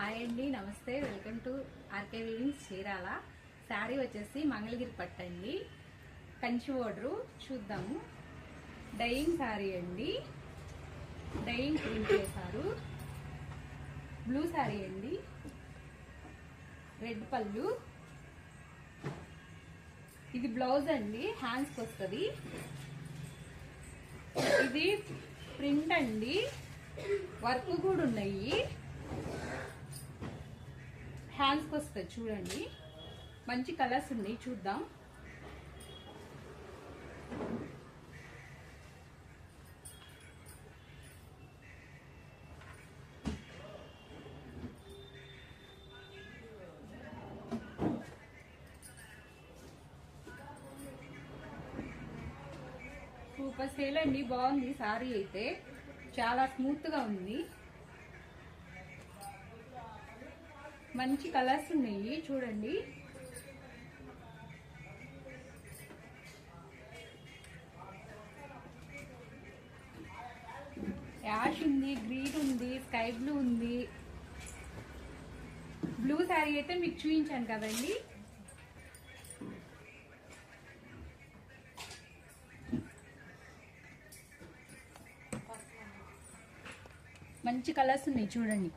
Hi అండి, నమస్తే. Welcome to RK weavings Chirala. Sari వచ్చేసి మంగళగిరి పట్టండి, కంచి ఓడరు. చూద్దాము. డైయింగ్ శారీ అండి, డైయింగ్ ప్రింట్ చేశారు. బ్లూ శారీ అండి, రెడ్ పళ్ళు. ఇది బ్లౌజ్ అండి, హ్యాండ్స్కి వస్తుంది. ఇది ప్రింట్ అండి, వర్క్ కూడా ఉన్నాయి. హ్యాండ్స్కి వస్తుంది చూడండి. మంచి కలర్స్ ఉన్నాయి, చూద్దాం. సూపర్ సేల్ అండి, బాగుంది. సారీ అయితే చాలా స్మూత్ గా ఉంది. మంచి కలర్స్ ఉన్నాయి, చూడండి. యాష్ ఉంది, గ్రీన్ ఉంది, స్కై బ్లూ ఉంది. బ్లూ శారీ అయితే మీకు చూపించాను కదండి. మంచి కలర్స్ ఉన్నాయి, చూడండి.